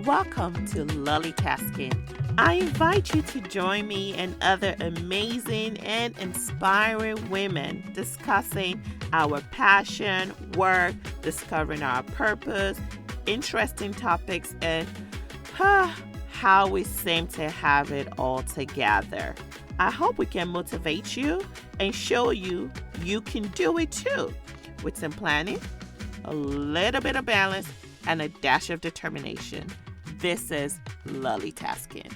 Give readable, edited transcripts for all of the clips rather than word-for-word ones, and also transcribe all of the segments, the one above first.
Welcome to LollieTasking. I invite you to join me and other amazing and inspiring women discussing our passion, work, discovering our purpose, interesting topics, and how we seem to have it all together. I hope we can motivate you and show you you can do it too, with some planning, a little bit of balance, and a dash of determination. This is LollieTasking.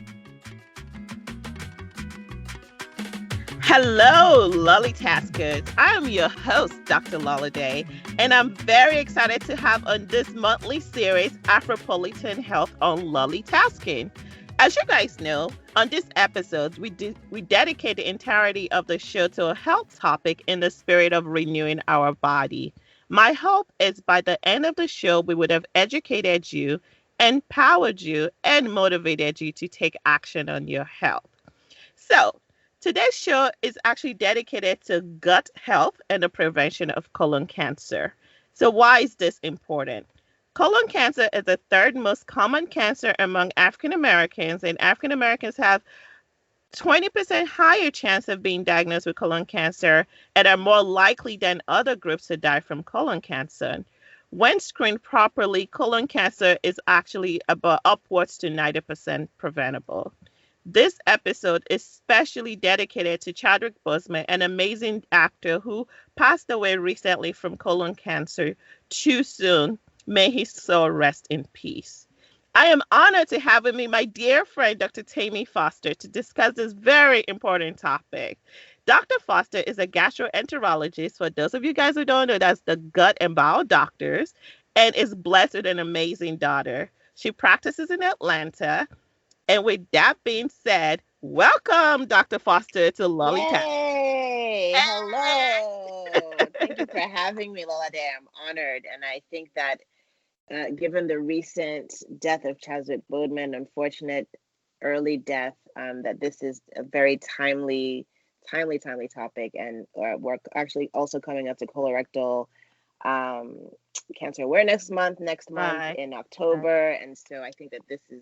Hello, LollieTaskers. I am your host, Dr. Lola, and I'm very excited to have on this monthly series, AfroPolitan Health on LollieTasking. As you guys know, on this episode, we dedicate the entirety of the show to a health topic in the spirit of renewing our body. My hope is by the end of the show, we would have educated you, empowered you, and motivated you to take action on your health. So, today's show is actually dedicated to gut health and the prevention of colon cancer. So, why is this important? Colon cancer is the third most common cancer among African Americans, and African Americans have 20% higher chance of being diagnosed with colon cancer and are more likely than other groups to die from colon cancer. When screened properly, colon cancer is actually about upwards to 90% preventable. This episode is specially dedicated to Chadwick Boseman, an amazing actor who passed away recently from colon cancer too soon. May his soul rest in peace. I am honored to have with me my dear friend, Dr.Temi Foster, to discuss this very important topic. Dr. Foster is a gastroenterologist. For those of you guys who don't know, that's the gut and bowel doctors, and is blessed with an amazing daughter. She practices in Atlanta. And with that being said, welcome, Dr. Foster, to LollieTasking. Yay! Hello. Thank you for having me, Lola. I'm honored, and I think that given the recent death of Chadwick Boseman, unfortunate early death, that this is a very timely topic, and we're actually also coming up to Colorectal Cancer Awareness Month next month in October, and so I think that this is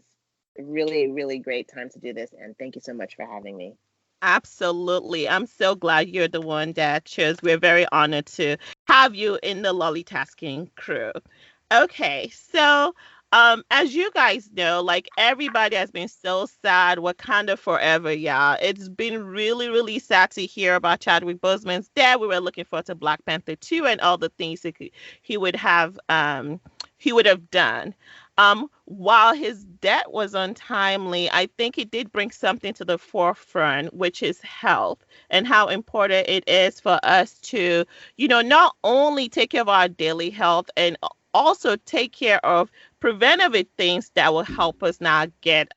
a really, really great time to do this, and thank you so much for having me. Absolutely. I'm so glad you're the one that chose. We're very honored to have you in the LollieTasking crew. Okay, so as you guys know, like everybody has been so sad, Wakanda forever, y'all. It's been really, really sad to hear about Chadwick Boseman's death. We were looking forward to Black Panther 2 and all the things he would have done. While his death was untimely, I think it did bring something to the forefront, which is health and how important it is for us to, not only take care of our daily health and also take care of preventative things that will help us not get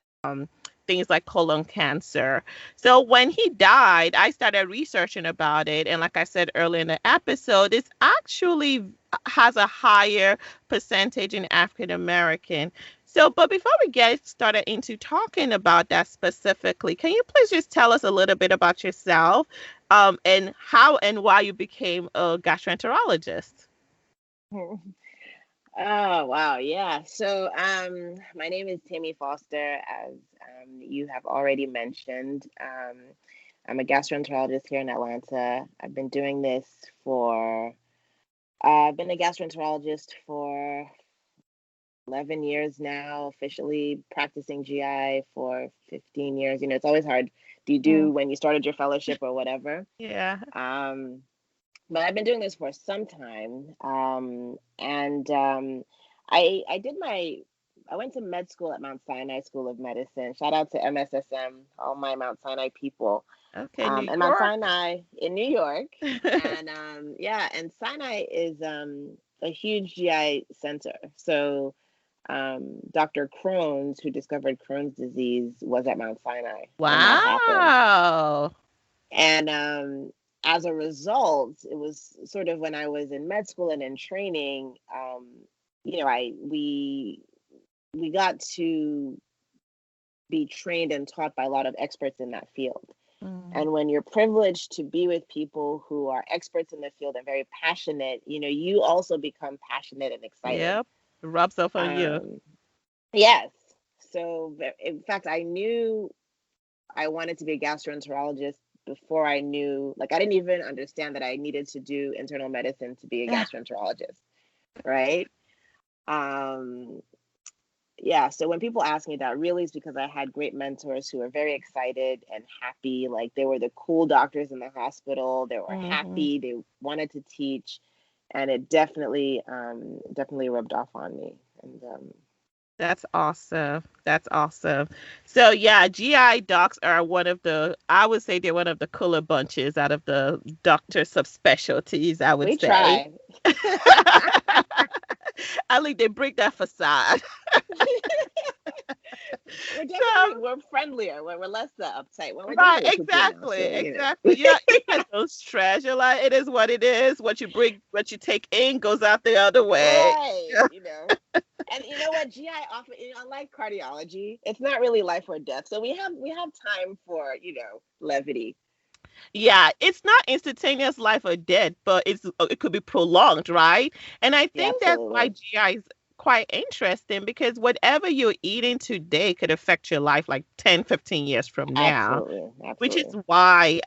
things like colon cancer. So when he died, I started researching about it. And like I said earlier in the episode, it actually has a higher percentage in African American. So, but before we get started into talking about that specifically, can you please just tell us a little bit about yourself and how and why you became a gastroenterologist? Oh, wow. Yeah. So my name is Temi Foster, as you have already mentioned. I'm a gastroenterologist here in Atlanta. I've been doing this I've been a gastroenterologist for 11 years now, officially practicing GI for 15 years. It's always hard. Do you do when you started your fellowship or whatever? Yeah. But I've been doing this for some time. And I went to med school at Mount Sinai School of Medicine. Shout out to MSSM, all my Mount Sinai people. Okay, and Mount Sinai in New York. And and Sinai is a huge GI center. So Dr. Crohn's, who discovered Crohn's disease, was at Mount Sinai. Wow. And as a result, it was sort of when I was in med school and in training, we got to be trained and taught by a lot of experts in that field. And when you're privileged to be with people who are experts in the field and very passionate, you also become passionate and excited. Yep, it rubs off on you. Yes. So in fact, I knew I wanted to be a gastroenterologist before I knew, like, I didn't even understand that I needed to do internal medicine to be a Yeah. gastroenterologist, right? Um, yeah, so when people ask me that, really it's because I had great mentors who were very excited and happy. Like, they were the cool doctors in the hospital. They were Hmm. happy. They wanted to teach, and it definitely, definitely rubbed off on me. And That's awesome. That's awesome. So yeah, GI docs are one of the, I would say they're one of the cooler bunches out of the doctor subspecialties, I would we say. try. I think they break that facade. We're definitely, So we're friendlier. We're less uptight. When we're doing right, it, we're cuckoo now. exactly, So exactly. You get those stress. You're like, it is what it is. What you bring, what you take in goes out the other way. right, And you know what? GI often, unlike cardiology, it's not really life or death. So we have time for, levity. Yeah, it's not instantaneous life or death, but it could be prolonged, right? And I Yeah, think that's why absolutely. GI is quite interesting because whatever you're eating today could affect your life like 10, 15 years from now, Absolutely. which is Absolutely. why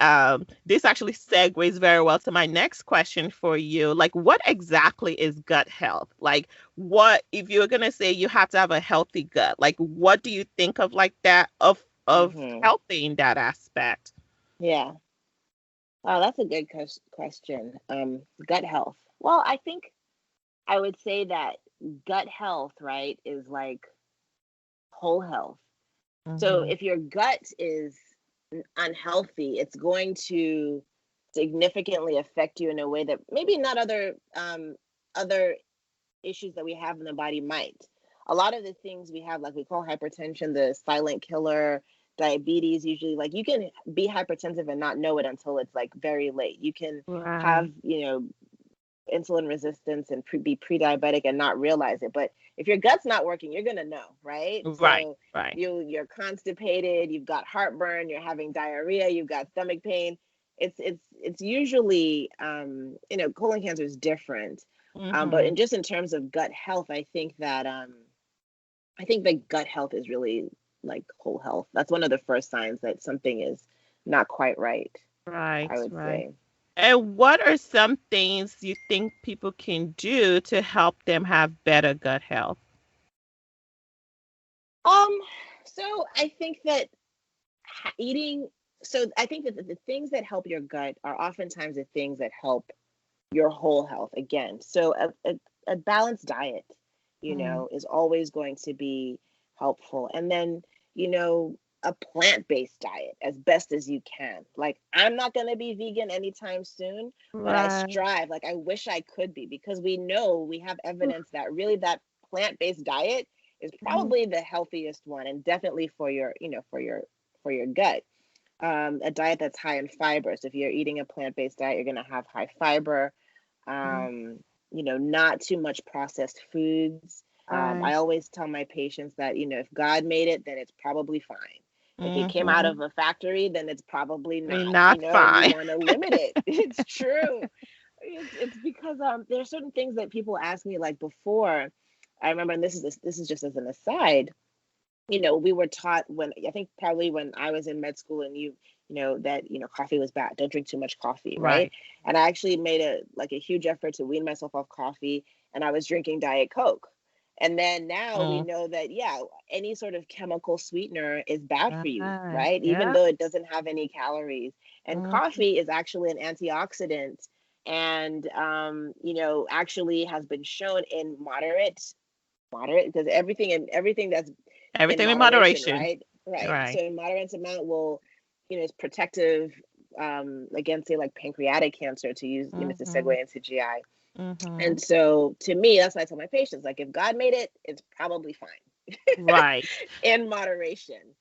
this actually segues very well to my next question for you. Like, what exactly is gut health? Like, what if you're gonna say you have to have a healthy gut? Like, what do you think of like that of Hmm. healthy in that aspect? Yeah. Oh, that's a good question. Gut health. Well, I think I would say that gut health, right, is like whole health. So Hmm. if your gut is unhealthy, it's going to significantly affect you in a way that maybe not other issues that we have in the body might. A lot of the things we have, like we call hypertension, the silent killer, diabetes, usually, like, you can be hypertensive and not know it until it's like very late. You can have, Right. insulin resistance and be pre-diabetic and not realize it. But if your gut's not working, you're gonna know, right? Right, So right. you're constipated, you've got heartburn, you're having diarrhea, you've got stomach pain. It's usually, colon cancer is different. But Hmm. in terms of gut health, I think that gut health is really like whole health. That's one of the first signs that something is not quite right, Right, I would right. say. And what are some things you think people can do to help them have better gut health? Um, so I think that eating, so I think that the things that help your gut are oftentimes the things that help your whole health again. So a balanced diet, Mm. is always going to be helpful. And then, you know, a plant-based diet as best as you can. Like, I'm not going to be vegan anytime soon, but I Right. strive, like, I wish I could be, because we have evidence that really that plant-based diet is Mm-hmm. probably the healthiest one, and definitely for your gut. A diet that's high in fiber. So if you're eating a plant-based diet, you're going to have high fiber, um, not too much processed foods. I Right. always tell my patients that, if God made it, then it's probably fine. If it came out Mm-hmm. of a factory, then it's probably We're not, not and we fine. want to limit it. It's true. It's because there are certain things that people ask me, like, before. I remember, and this is just as an aside, we were taught, when I think probably when I was in med school, and that, coffee was bad. Don't drink too much coffee, right? Right. And I actually made a huge effort to wean myself off coffee, and I was drinking Diet Coke. And then now we Mm. know that, yeah, any sort of chemical sweetener is bad for you, Right. right? Even Yeah. though it doesn't have any calories. And Mm-hmm. coffee is actually an antioxidant, and actually has been shown in moderate, because everything that's in Everything in moderation, moderation. right? Right. So Right. in moderate amount will, is protective, against, say, like pancreatic cancer, to use, to Mm-hmm. segue into GI. Mm-hmm. And so to me, that's why I tell my patients, like, if God made it, it's probably fine Right. in moderation.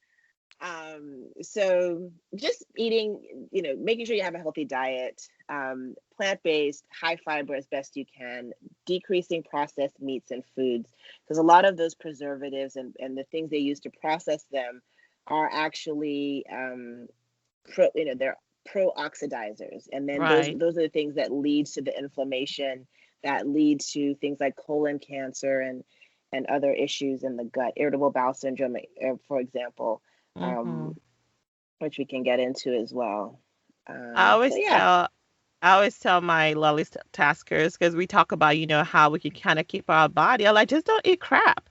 So just eating, making sure you have a healthy diet, plant-based, high fiber as best you can, decreasing processed meats and foods, because a lot of those preservatives and the things they use to process them are actually, they're pro-oxidizers. And then those Right. those are the things that lead to the inflammation, that lead to things like colon cancer, and other issues in the gut, irritable bowel syndrome, for example, Mm-hmm. which we can get into as well. I So always yeah, tell I always tell my Lolly taskers because we talk about, how we can kind of keep our body. I'm like, just don't eat crap.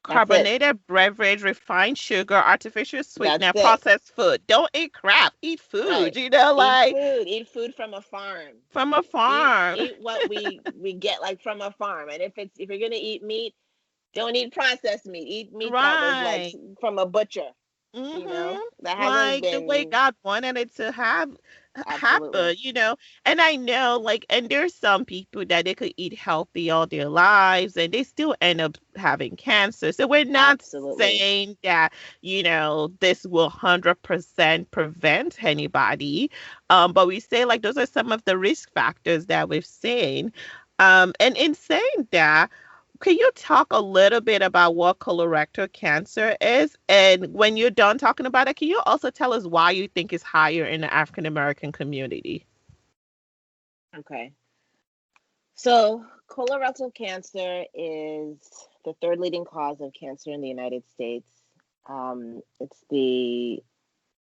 that's it. Carbonated beverage, refined sugar, artificial That's sweetener, it. processed food. Don't eat crap. Eat food, Right. Eat like food. Eat food from a farm. from a Eat farm. eat what we get like from a farm. And if you're gonna eat meat, don't eat processed meat. Eat meat that was like Right. from a butcher. Mm-hmm. That hasn't Like the way been God wanted it to absolutely happen. And I know, like, and there's some people that they could eat healthy all their lives and they still end up having cancer. So we're not absolutely saying that, this will 100% prevent anybody. But we say, like, those are some of the risk factors that we've seen. And in saying that, can you talk a little bit about what colorectal cancer is? And when you're done talking about it, can you also tell us why you think it's higher in the African American community? okay. So colorectal cancer is the third leading cause of cancer in the United States. It's the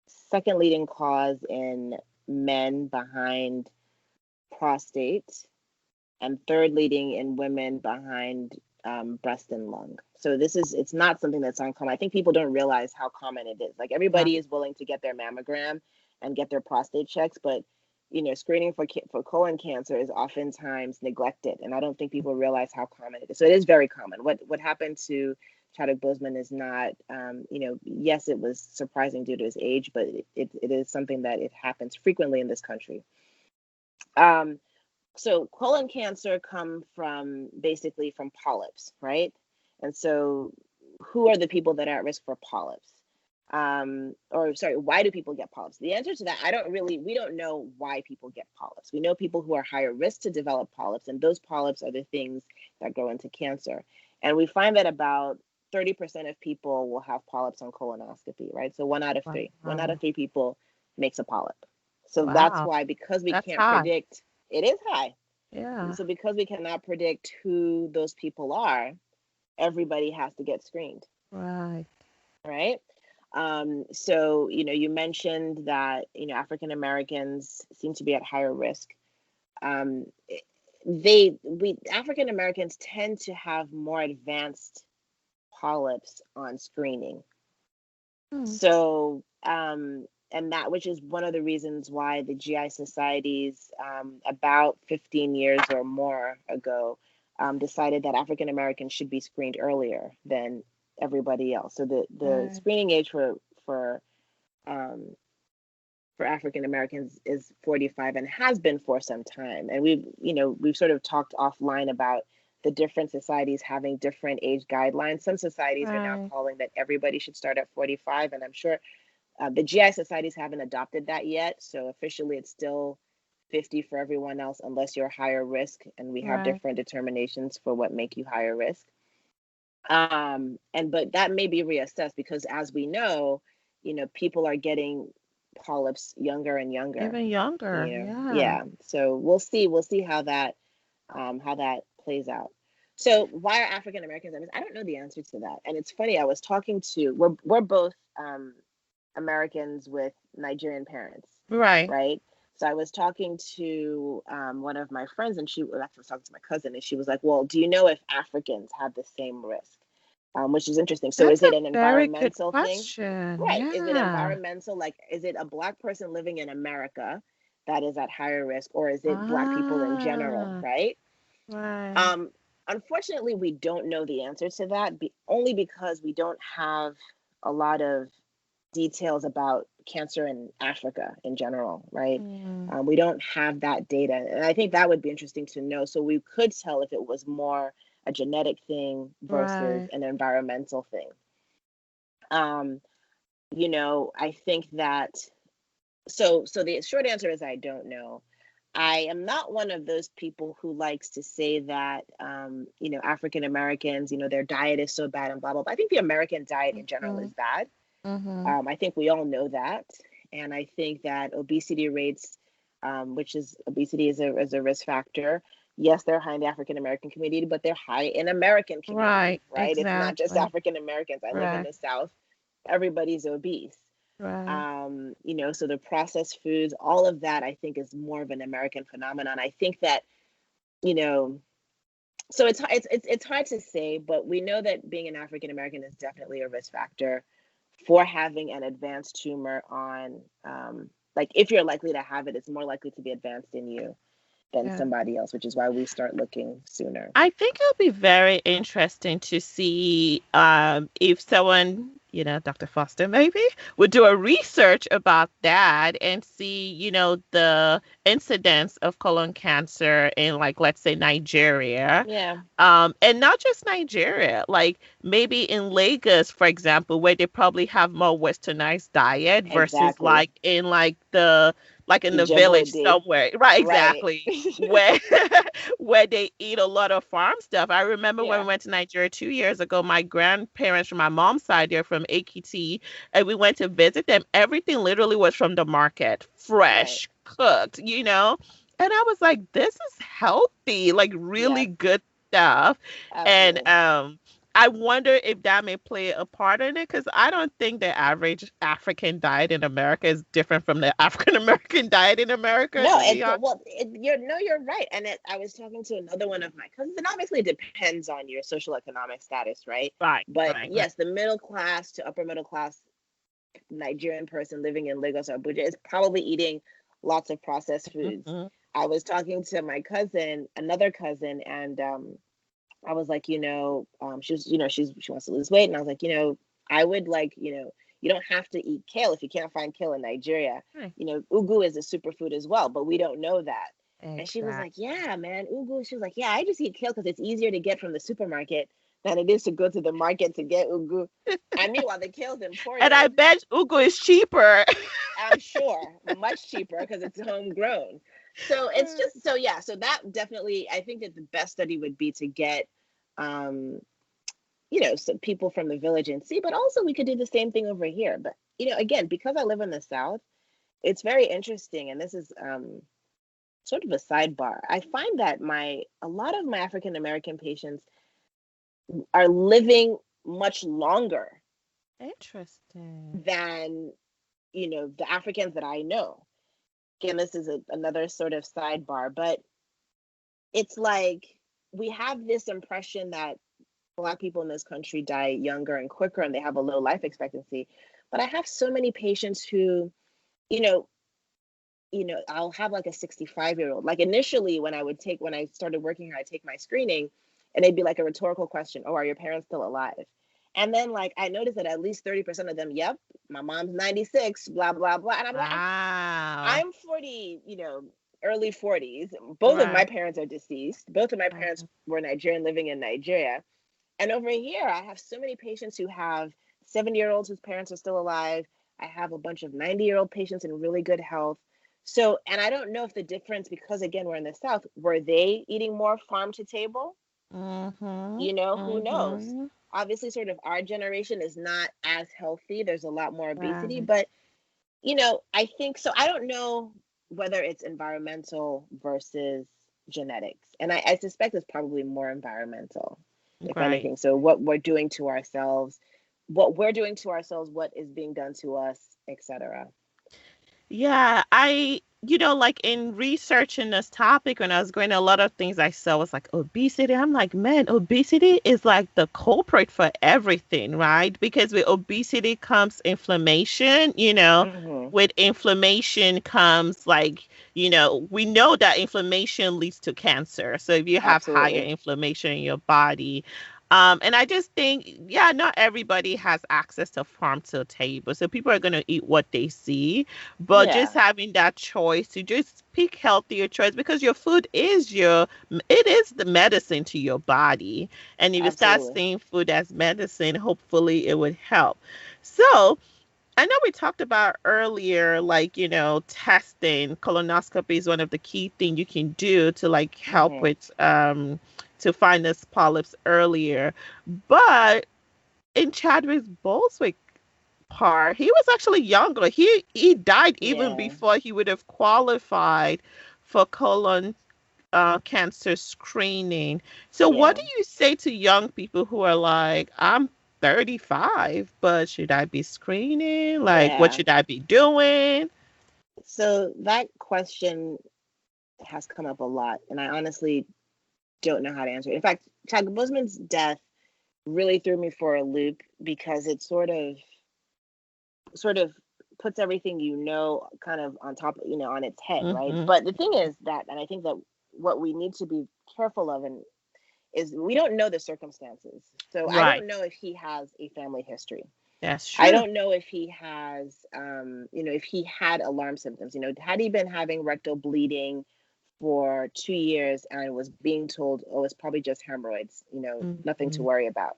second leading cause in men behind prostate, and third leading in women behind breast and lung. So it's not something that's uncommon. I think people don't realize how common it is. Like Right. everybody is willing to get their mammogram and get their prostate checks, but screening for colon cancer is oftentimes neglected, and I don't think people realize how common it is. So it is very common. What happened to Chadwick Boseman is not, yes, it was surprising due to his age, but it is something that it happens frequently in this country. Um, so colon cancer come from basically from polyps, right? And so who are the people that are at risk for polyps? Or sorry, why do people get polyps? The answer to that, we don't know why people get polyps. We know people who are higher risk to develop polyps, and those polyps are the things that grow into cancer. And we find that about 30% of people will have polyps on colonoscopy, right? So one out Wow. of three people makes a polyp. So that's Wow. why, because we That's can't high. predict, it is high. Yeah. So because we cannot predict who those people are, everybody has to get screened, Right. right? So you mentioned that African Americans seem to be at higher risk. Um, we African Americans tend to have more advanced polyps on screening. Hmm. So, and that, which is one of the reasons why the GI societies, about 15 years or more ago, decided that African Americans should be screened earlier than everybody else. So the Right. screening age um, for African Americans is 45 and has been for some time. And we've sort of talked offline about the different societies having different age guidelines. Some societies are now Right. calling that everybody should start at 45, and I'm sure the GI societies haven't adopted that yet. So officially, it's still 50 for everyone else, unless you're higher risk, and we have Right. different determinations for what make you higher risk. And but that may be reassessed because, as we know, people are getting polyps younger and younger. Even younger. Yeah. Yeah. So we'll see how that plays out. So why are African Americans? I don't know the answer to that. And it's funny. I was talking to we're both Americans with Nigerian parents, Right. right? So I was talking to one of my friends, and I was talking to my cousin, and she was like, "Well, do you know if Africans have the same risk?" Which is interesting. So That's is it a an very good environmental thing? question. Right. Is it Yeah. environmental? Like, is it a Black person living in America that is at higher risk, or is it Black people in general? Ah. Right. Right. Um, Unfortunately, we don't know the answer to that, only because we don't have a lot of details about cancer in Africa in general, right? Mm. We don't have that data. And I think that would be interesting to know. So we could tell if it was more a genetic thing versus Right. an environmental thing. Um, I think that so the short answer is I don't know. I am not one of those people who likes to say that African Americans, their diet is so bad and blah blah blah. I think the American diet in general Mm-hmm. is bad. Mm-hmm. I think we all know that, and I think that obesity rates, which is obesity is a risk factor, Yes, they're high in the African American community, but they're high in American community, Right. right? It's not just Exactly. African Americans. I live in Right. the South. Everybody's obese. Right. So the processed foods, all of that, I think is more of an American phenomenon. I think that, you know, so it's hard to say, but we know that being an African American is definitely a risk factor for having an advanced tumor on, like if you're likely to have it, it's more likely to be advanced in you than Yeah. somebody else, which is why we start looking sooner. I think it'll be very interesting to see if someone, Dr. Foster maybe, would do a research about that and see, the incidence of colon cancer in, like, let's say Nigeria. Yeah, And not just Nigeria, like maybe in Lagos, for example, where they probably have more westernized diet versus exactly. like in the Ijebo village Day. somewhere. Right, Right. exactly. Where where they eat a lot of farm stuff. I remember when Yeah, we went to Nigeria 2 years ago, my grandparents from my mom's side, they're from Ekiti, and we went to visit them. Everything literally was from the market, right. fresh, cooked. And I was like, this is healthy, like really Yes, good stuff. And absolutely. I wonder if that may play a part in it because I don't think the average African diet in America is different from the African American diet in America, No, to be honest. you're right. And I was talking to another one of my cousins, and obviously it depends on your social economic status, right? Right, But right, right. yes, the middle class to upper middle class Nigerian person living in Lagos or Abuja is probably eating lots of processed foods. Hmm. I was talking to my cousin, another cousin, and I was like, she was, she wants to lose weight, and I was like, I would like, you don't have to eat kale if you can't find kale in Nigeria. Right. Ugu is a superfood as well, but we don't know that. And she was like, Exactly. yeah, man, ugu. She was like, yeah, I just eat kale because it's easier to get from the supermarket than it is to go to the market to get ugu. And meanwhile, the kale's And I imported. bet Ugo is cheaper. I'm sure much cheaper because it's homegrown. So it's just so yeah. So that definitely, I think that the best study would be to get, um, some people from the village and see. But also, we could do the same thing over here. But again, because I live in the South, it's very interesting, and this is sort of a sidebar. I find that a lot of my African American patients are living much longer Interesting. than the Africans that I know. Again, this is another sort of sidebar, but it's like we have this impression that Black people in this country die younger and quicker and they have a low life expectancy. But I have so many patients who, you know, I'll have like a 65-year-old. Like initially when I started working here, I'd take my screening and it'd be like a rhetorical question. Oh, are your parents still alive? And then like I noticed that at least 30% of them, yep, my mom's 96, blah, blah, blah. And I'm like, Wow. I'm 40, early 40s. Both of my Right. parents are deceased. Both of my parents Right. were Nigerian living in Nigeria. And over here, I have so many patients who have 70-year-olds whose parents are still alive. I have a bunch of 90-year-old patients in really good health. So, and I don't know if the difference, because again, we're in the South, were they eating more farm to table? Mm-hmm. Who knows? Mm-hmm. Obviously, sort of our generation is not as healthy. There's a lot more obesity, Right. but I think so. I don't know whether it's environmental versus genetics. And I suspect it's probably more environmental, if Right. anything. So what we're doing to ourselves, what is being done to us, etc. Yeah, like in researching this topic, when I was going, a lot of things I saw was like obesity. I'm like, man, obesity is like the culprit for everything, right? Because with obesity comes inflammation. Hmm. With inflammation comes like, we know that inflammation leads to cancer. So if you have higher Absolutely. inflammation in your body, and I just think, yeah, not everybody has access to farm to table. So people are going to eat what they see, but just Yeah, having that choice to just pick healthier choice because your food is it is the medicine to your body. And if you start absolutely. seeing food as medicine, hopefully it would help. So I know we talked about earlier, like, testing. Colonoscopy is one of the key things you can do to like help Hmm. with to find this polyps earlier. But in Chadwick's Boswick part, he was actually younger. He died even Yeah. before he would have qualified for cancer screening. So what Yeah. do you say to young people who are like, I'm 35, but should I be screening? Like, what Yeah. should I be doing? So that question has come up a lot, and I honestly don't know how to answer it. In fact, Chadwick Boseman's death really threw me for a loop because it sort of puts everything kind of on top, on its head, right? Mm-hmm. But the thing is that, and I think that what we need to be careful of and is we don't know the circumstances. So I Right. don't know if he has a family history. That's I true. don't know if he has, if he had alarm symptoms. Had he been having rectal bleeding for 2 years and was being told, oh, it's probably just hemorrhoids, nothing to Mm-hmm. worry about.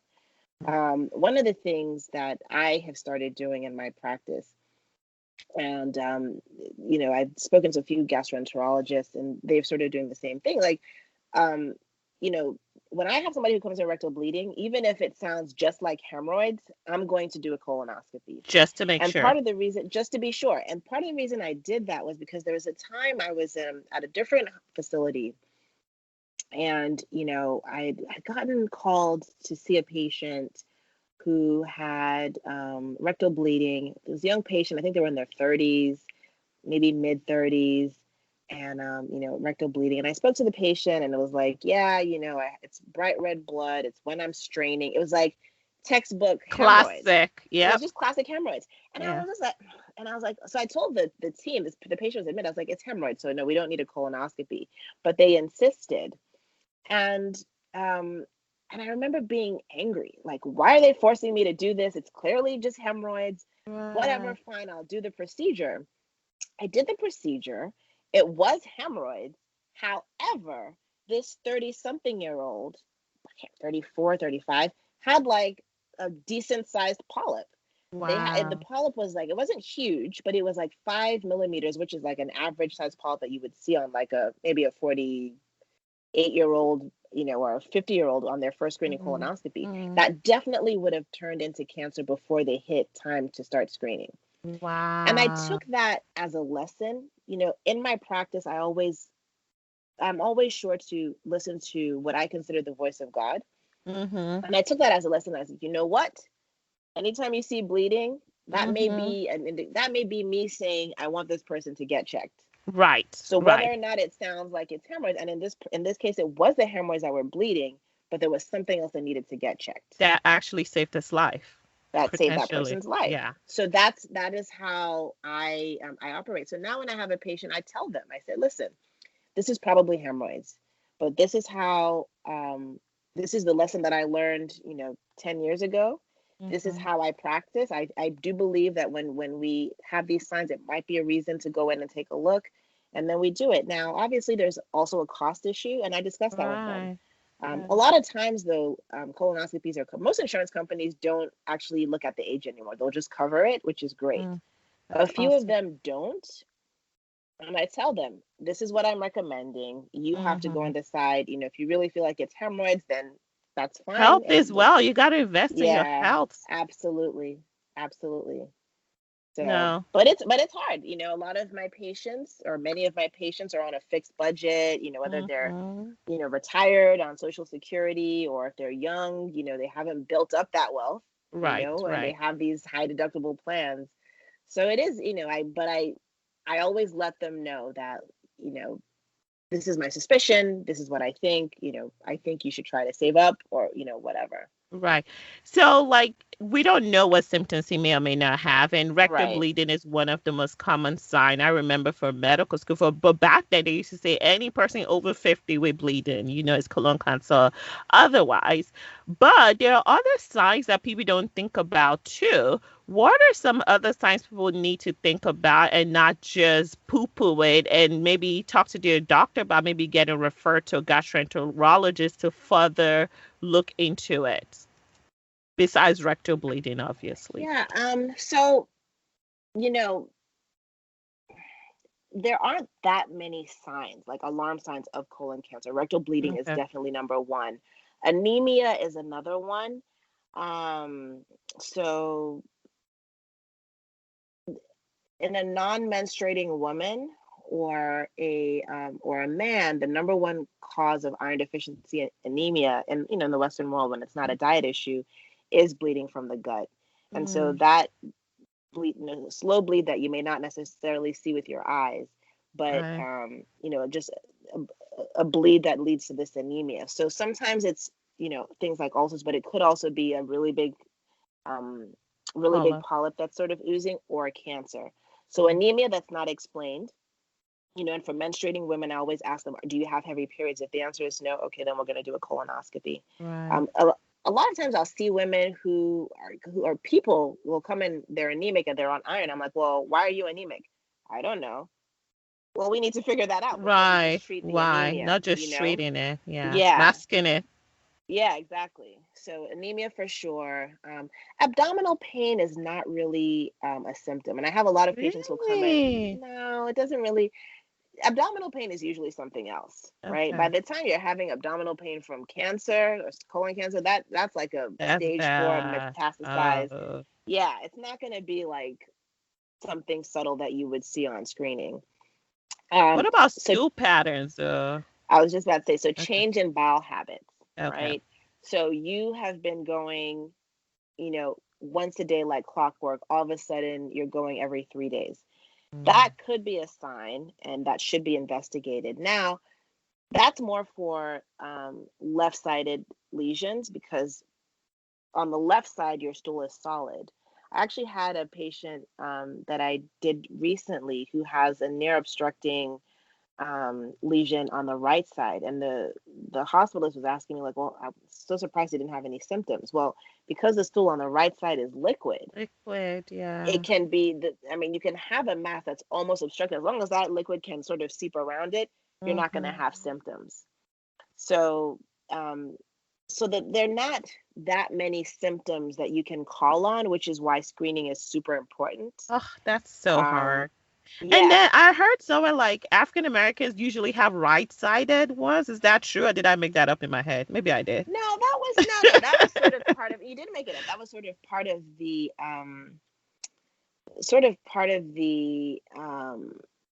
One of the things that I have started doing in my practice, and I've spoken to a few gastroenterologists, and they've started doing the same thing. Like, um, you know, when I have somebody who comes in rectal bleeding, even if it sounds just like hemorrhoids, I'm going to do a colonoscopy. Just to make And sure. part of the reason, just to be sure, and part of the reason I did that was because there was a time I was at a different facility, and I'd gotten called to see a patient who had rectal bleeding. It was a young patient. I think they were in their 30s, maybe mid 30s, and rectal bleeding. And I spoke to the patient, and it was like, yeah, it's bright red blood. It's when I'm straining. It was like textbook hemorrhoids. Classic. It was Yep. just classic hemorrhoids. And I Yeah. was just like, so I told the team, the patient was admitted. I was like, it's hemorrhoids, so no, we don't need a colonoscopy. But they insisted, and um, and I remember being angry. Like, why are they forcing me to do this? It's clearly just hemorrhoids. Whatever, Right. fine, I'll do the procedure. I did the procedure. It was hemorrhoids. However, this 30 something year old, 34, 35, had like a decent sized polyp. The Wow. polyp was like, it wasn't huge, but it was like 5 millimeters, which is like an average size polyp that you would see on like maybe a 48-year old, or a 50-year-old on their first screening Mm-hmm. colonoscopy. Mm. That definitely would have turned into cancer before they hit time to start screening. And I Wow. took that as a lesson. In my practice, I'm always sure to listen to what I consider the voice of God. Mm-hmm. And I took that as a lesson. I said, you know what? Anytime you see bleeding, Mm-hmm. that may be me saying I want this person to get checked. Right. So whether Right. or not it sounds like it's hemorrhoids, and in this case it was the hemorrhoids that were bleeding, but there was something else that needed to get checked That actually saved his life, that saved that potentially. person's life. Yeah. So that is how I operate. So now when I have a patient, I tell them, I say, listen, this is probably hemorrhoids, but this is the lesson that I learned, 10 years ago. This is Mm-hmm. how I practice. I do believe that when we have these signs, it might be a reason to go in and take a look. And then we do it. Now, obviously, there's also a cost issue, and I discuss that with them. Right. A Right. lot of times, though, colonoscopies most insurance companies don't actually look at the age anymore. They'll just cover it, which is great. Mm. A That's few of awesome. them don't, and I tell them, this is what I'm recommending. You have to go Mm-hmm. and decide, if you really feel like it's hemorrhoids, then that's fine. Health is well. You got to invest in your Yeah, health. absolutely. Absolutely. So, No. but it's hard. A lot of my patients, or many of my patients, are on a fixed budget, whether they're, Mm-hmm. retired on Social Security, or if they're young, they haven't built up that wealth, Right. and they Right. have these high deductible plans. So it is, I always let them know that, you know, this is my suspicion, this is what I think, I think you should try to save up, or, whatever. Right. So, like, we don't know what symptoms he may or may not have, and rectal Right. bleeding is one of the most common sign. I remember from medical school, but back then they used to say any person over 50 with bleeding, it's colon cancer. Otherwise, but there are other signs that people don't think about too. What are some other signs people need to think about and not just poo-poo it and maybe talk to their doctor about maybe getting referred to a gastroenterologist to further look into it? Besides rectal bleeding, obviously. Yeah. So, you know, there aren't that many signs, like alarm signs of colon cancer. Rectal bleeding is Okay. definitely number one. Anemia is another one. Um, so in a non-menstruating woman or a man, the number one cause of iron deficiency anemia, and in the Western world, when it's not a diet issue, is bleeding from the gut. And so Mm, that bleed, slow bleed that you may not necessarily see with your eyes, but right. just a bleed that leads to this anemia. So sometimes it's things like ulcers, but it could also be a um, really big Paula. polyp that's sort of oozing, or a cancer. So anemia that's not explained. And for menstruating women, I always ask them, do you have heavy periods? If the answer is no, okay, then we're going to do a colonoscopy. Right. A lot of times I'll see women who are people will come in, they're anemic and they're on iron. I'm like, well, why are you anemic? I don't know. Well, we need to figure that out before we Right. just treat the Why? anemia, Not just treating it. Yeah. Yeah, Masking it. yeah, exactly. So anemia for sure. Abdominal pain is not really a symptom. And I have a lot of patients who come in, Really? no, it doesn't really. Abdominal pain is usually something else, right? By Okay. the time you're having abdominal pain from cancer or colon cancer, that's like a That's stage 4 bad. metastasized. Oh. Yeah, it's not going to be like something subtle that you would see on screening. What about So stool patterns? I was just about to say, so Okay. change in bowel habits, Okay. right? So you have been going, once a day like clockwork, all of a sudden you're going every 3 days. Mm, That could be a sign, and that should be investigated. Now, that's more for left-sided lesions, because on the left side, your stool is solid. I actually had a patient that I did recently who has a near obstructing lesion on the right side, and the hospitalist was asking me like, "Well, I'm so surprised he didn't have any symptoms." Well, because the stool on the right side is liquid, liquid. it Yeah. can be I mean, you can have a mass that's almost obstructed. As long as that liquid can sort of seep around it, you're not going to Mm-hmm. have symptoms. So, um, so that there are not that many symptoms that you can call on, which is why screening is super important. Oh, that's so Um, hard. And yeah. then I heard somewhere like African Americans usually have right-sided ones. Is that true, or did I make that up in my head? Maybe I did. No, that was no. That was sort of part of. You didn't make it up. That was sort of part of the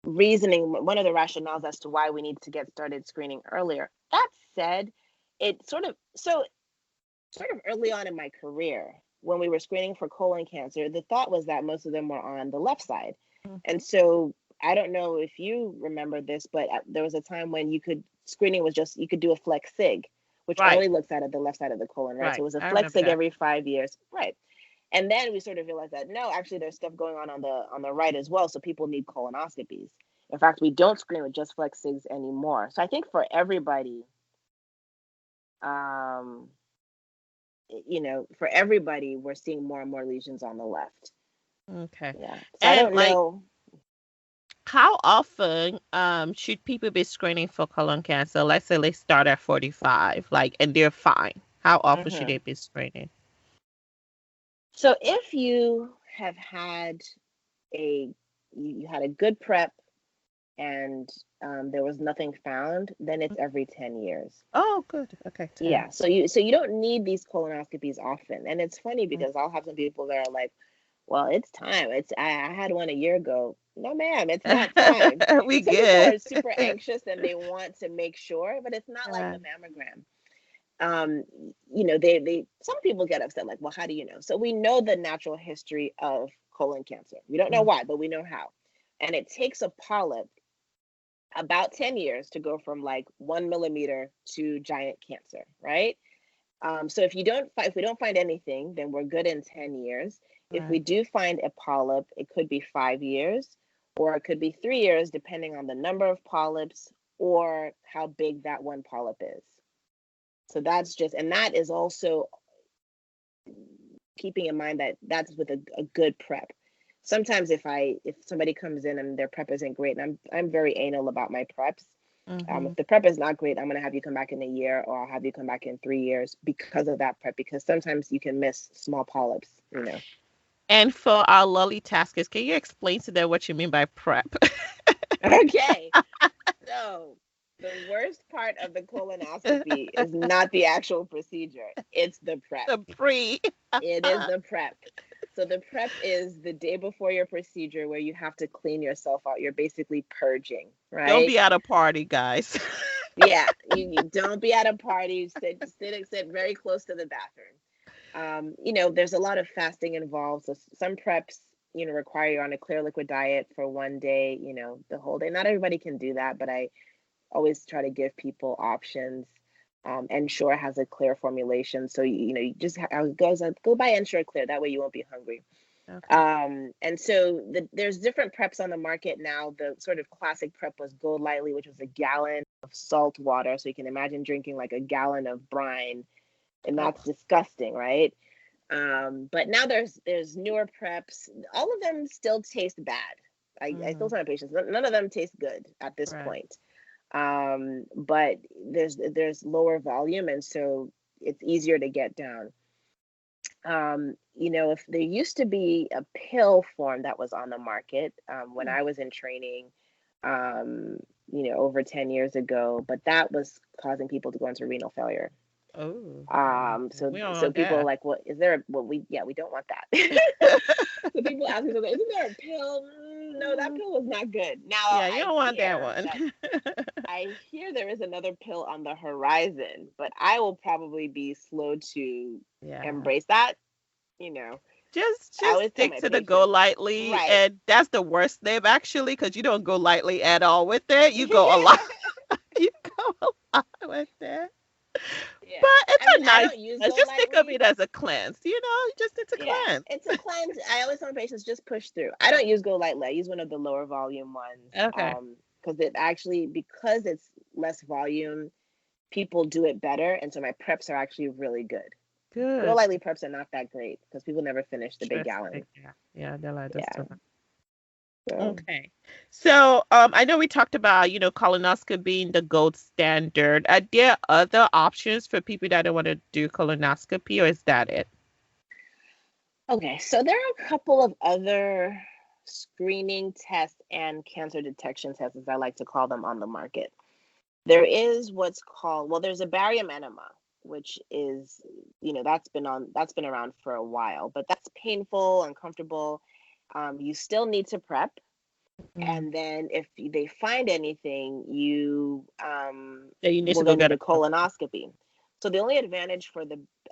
reasoning. One of the rationales as to why we need to get started screening earlier. That said, it sort of early on in my career, when we were screening for colon cancer, the thought was that most of them were on the left side. Hmm. And so I don't know if you remember this, but there was a time when screening was just, you could do a flex sig, which Right, only looks at the left side of the colon, right? So right. it was a I flex remember sig that. every 5 years. Right. And then we sort of realized that no, actually there's stuff going on the right as well. So people need colonoscopies. In fact, we don't screen with just flex sigs anymore. So I think for everybody, um, for everybody, we're seeing more and more lesions on the left. Okay. Yeah. So I And don't like, know. how often should people be screening for colon cancer? Let's say they start at 45, like, and they're fine. How often should Hmm. they be screening? So if you have had a you had a good prep, and there was nothing found, then it's every 10 years. Oh, good. Okay, 10. Yeah. So you don't need these colonoscopies often. And it's funny because I'll have some people that are like, well, it's time. I had one a year ago. No, ma'am, it's not time. We Some people good. are super anxious and they want to make sure, but it's not like Yeah. the mammogram. Um, they some people get upset, like, well, how do you know? So we know the natural history of colon cancer. We don't know Mm, why, but we know how. And it takes a polyp about 10 years to go from like 1 millimeter to giant cancer, right? So if we don't find anything, then we're good in 10 years. If we right. do find a polyp, it could be 5 years, or it could be 3 years, depending on the number of polyps or how big that one polyp is. So and that is also keeping in mind that that's with a good prep. Sometimes if somebody comes in and their prep isn't great, and I'm very anal about my preps. Mm-hmm. If the prep is not great, I'm going to have you come back in a year, or I'll have you come back in 3 years because of that prep, because sometimes you can miss small polyps. And for our lolly taskers, can you explain to them what you mean by prep? Okay. So the worst part of the colonoscopy is not the actual procedure. It's the prep. The pre. It is the prep. So the prep is the day before your procedure where you have to clean yourself out. You're basically purging, Don't right? be at a party, guys. Yeah, you don't be at a party. Sit very close to the bathroom. There's a lot of fasting involved. So some preps, require you on a clear liquid diet for one day, the whole day. Not everybody can do that, but I always try to give people options. Ensure has a clear formulation, so you just go buy Ensure Clear. That way you won't be hungry. Okay. And so there's different preps on the market now. The sort of classic prep was Go Lightly, which was a gallon of salt water. So you can imagine drinking like a gallon of brine, and Oh, that's disgusting, right? But now there's newer preps. All of them still taste bad. I still tell my patients none of them taste good at this right. point. But there's lower volume, and so it's easier to get down. If there used to be a pill form that was on the market when I was in training, over 10 years ago, but that was causing people to go into renal failure. Oh, So we don't so want people are that. like, well, is there we don't want that. So people ask me, isn't there a pill? No, that pill was not good. Now Yeah, you don't want that one. I hear there is another pill on the horizon, but I will probably be slow to Yeah. embrace that. You know, I Just always tell stick my to the go patients, lightly, right? and that's the worst name actually, because you don't go lightly at all with it. You go a lot. You go a lot with it. Yeah. But it's I mean, a I nice don't use cleanse. Go Just think of Lightly. it as a cleanse. Just it's a Yeah, cleanse. it's a cleanse. I always tell my patients just push through. I don't use Go Lightly. I use one of the lower volume ones. Okay. Because it's less volume, people do it better, and so my preps are actually really good. Go Good. Lightly preps are not that great because people never finish the big Interesting. gallon. Yeah. Yeah, they're like this Yeah. too much. So Okay. So, I know we talked about, colonoscopy being the gold standard. Are there other options for people that don't want to do colonoscopy, or is that it? okay, so there are a couple of other screening tests and cancer detection tests, as I like to call them, on the market. There is what's called, well, there's a barium enema, which is, that's been around for a while, but that's painful, uncomfortable. You still need to prep. Mm. And then if they find anything, you Yeah, you need will to go then get need a a colonoscopy. So the only advantage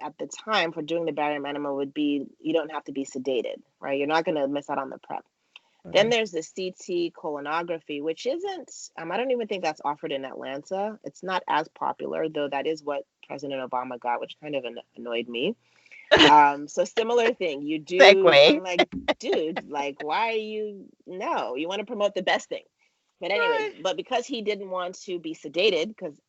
at the time for doing the barium enema would be you don't have to be sedated, right? You're not going to miss out on the prep. Then Right. there's the CT colonography, which isn't, I don't even think that's offered in Atlanta. It's not as popular, though that is what President Obama got, which kind of annoyed me. So similar thing, you do, Segue. I'm like, dude, like, why are you, no, you want to promote the best thing. But anyways, Right. but because he didn't want to be sedated, because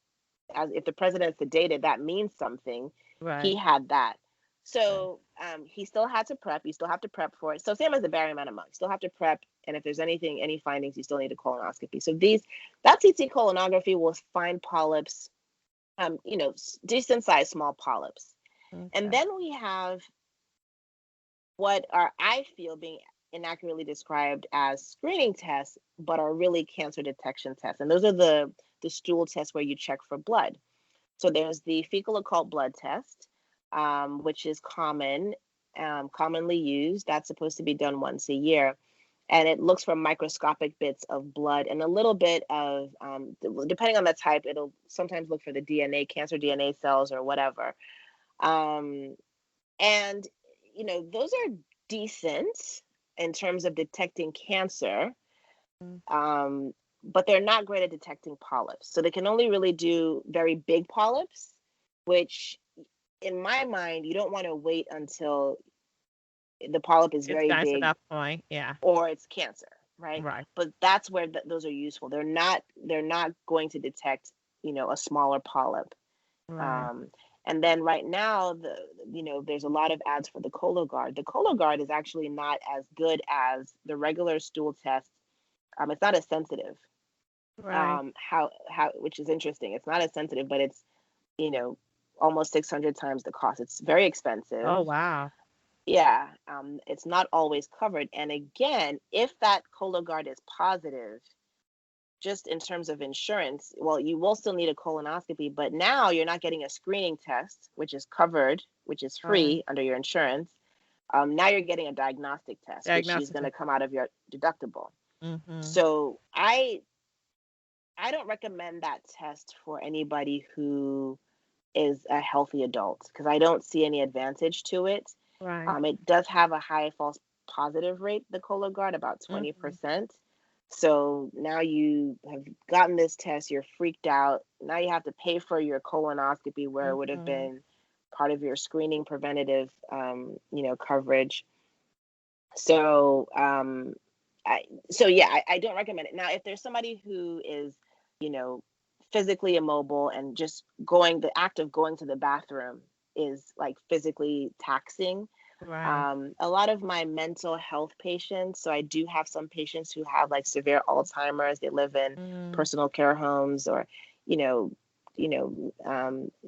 as if the president's sedated, that means something. He Right. had that. Right. So he still had to prep. You still have to prep for it. So same as the barium enema, you still have to prep. And if there's any findings, you still need a colonoscopy. So that CT colonography will find polyps, decent sized small polyps. And Okay. then we have what are, I feel, being inaccurately described as screening tests, but are really cancer detection tests. And those are the stool tests where you check for blood. So there's the fecal occult blood test, which is commonly used. That's supposed to be done once a year. And it looks for microscopic bits of blood and a little bit of, depending on the type, it'll sometimes look for the DNA, cancer DNA cells or whatever. Um, and, those are decent in terms of detecting cancer, Mm. um, but they're not great at detecting polyps. So they can only really do very big polyps, which in my mind, you don't want to wait until the polyp is It's very gotten to big that point. Yeah. or it's cancer, right? Right. But that's where those are useful. They're not going to detect, a smaller polyp. Right. Um, and then right now, there's a lot of ads for the Cologuard. The Cologuard is actually not as good as the regular stool test. It's not as sensitive. Right. How which is interesting. It's not as sensitive, but it's you know almost 600 times the cost. It's very Oh, expensive. wow. Yeah, it's not always covered. And again, if that Cologuard is positive, just in terms of insurance, well, you will still need a colonoscopy, but now you're not getting a screening test, which is covered, which is Right. free under your insurance. Now you're getting a diagnostic test, which is going to come out of your deductible. Mm-hmm. So I don't recommend that test for anybody who is a healthy adult, because I don't see any advantage to it. Right. It does have a high false positive rate, the Cologuard, about 20%. Mm-hmm. So now you have gotten this test, you're freaked out. Now you have to pay for your colonoscopy, where it would have Mm-hmm. been part of your screening preventative, coverage. So, I don't recommend it. Now, if there's somebody who is, you know, physically immobile, and just the act of going to the bathroom is like physically taxing. Right. A lot of my mental health patients, so I do have some patients who have like severe Alzheimer's. They live in Mm. personal care homes, or,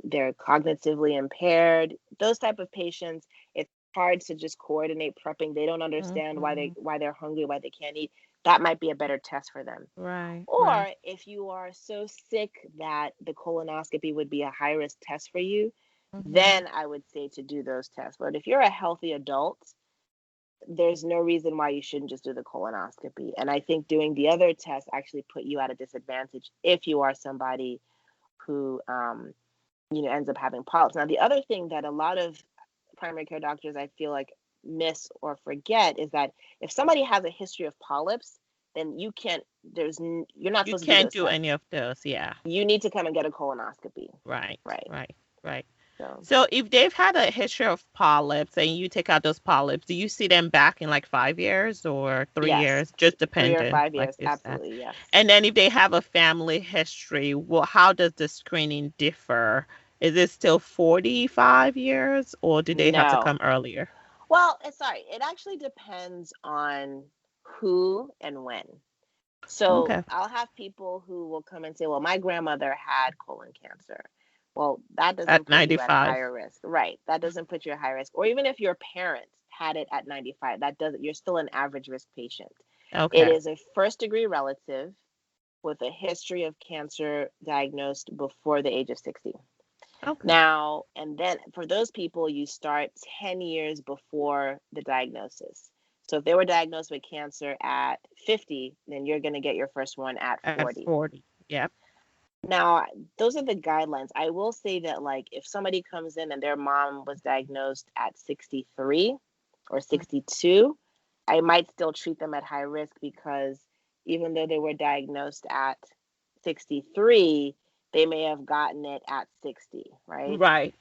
they're cognitively impaired. Those type of patients, it's hard to just coordinate prepping. They don't understand Mm-hmm. why they're hungry, why they can't eat. That might be a better test for them. Right. Right. Or if you are so sick that the colonoscopy would be a high risk test for you, Mm-hmm. then I would say to do those tests. But if you're a healthy adult, there's no reason why you shouldn't just do the colonoscopy. And I think doing the other tests actually put you at a disadvantage if you are somebody who, ends up having polyps. Now, the other thing that a lot of primary care doctors, I feel like, miss or forget is that if somebody has a history of polyps, then you're not You supposed to do can't those do tests. any of those. Yeah. You need to come and get a colonoscopy. Right. Right. Right. Right. So, So if they've had a history of polyps and you take out those polyps, do you see them back in like 5 years or three yes, years? Just 3 or 5 like years. you said. Absolutely. Yes. And then if they have a family history, well, how does the screening differ? Is it still 45 years or do they have to No. come earlier? Well, sorry. It actually depends on who and when. So Okay. I'll have people who will come and say, well, my grandmother had colon cancer. Well, that doesn't At put you at 95. higher risk. Right. That doesn't put you at high risk. Or even if your parents had it at 95, that doesn't, you're still an average risk patient. It Okay. is a first degree relative with a history of cancer diagnosed before the age of 60. Okay. Now, and then for those people, you start 10 years before the diagnosis. So if they were diagnosed with cancer at 50, then you're going to get your first one at At 40. 40. Yep. Now, those are the guidelines. I will say that, like, if somebody comes in and their mom was diagnosed at 63 or 62, I might still treat them at high risk, because even though they were diagnosed at 63, they may have gotten it at 60, right? Right.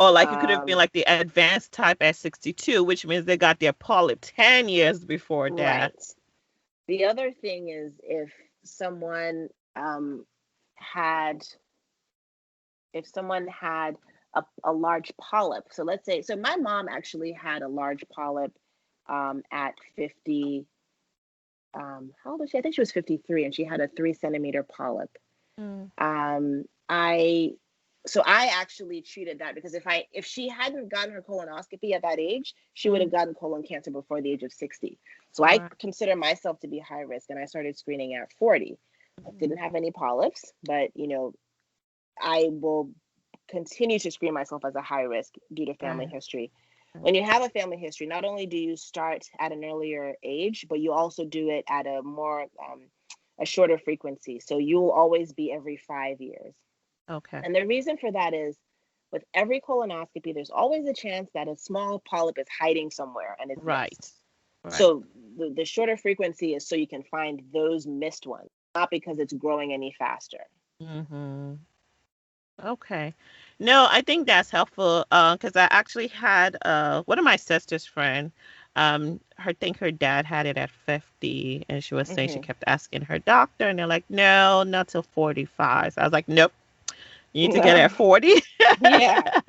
Or like it could have been Um, like the advanced type at 62, which means they got their polyp 10 years before that. right. The other thing is, if someone had if someone had a large polyp. So let's say, so my mom actually had a large polyp at 50. How old was she? I think she was 53, and she had a 3 centimeter polyp. Mm. Um, I so I actually treated that, because if she hadn't gotten her colonoscopy at that age, she would Mm. have gotten colon cancer before the age of 60. So I Right. consider myself to be high risk, and I started screening at 40. I didn't have any polyps, but I will continue to screen myself as a high risk due to family Right. history. Right. When you have a family history, not only do you start at an earlier age, but you also do it at a shorter frequency. So you'll always be every 5 years. Okay. And the reason for that is, with every colonoscopy, there's always a chance that a small polyp is hiding somewhere and is Right. missed. Right. So the shorter frequency is so you can find those missed ones, not because it's growing any faster. Mm-hmm. Okay. No, I think that's helpful because I actually had one of my sister's friend, her think her dad had it at 50 and she was saying she Hmm. kept asking her doctor and they're like, no, not till 45. So I was like, nope, you need to get it No. at 40. Yeah.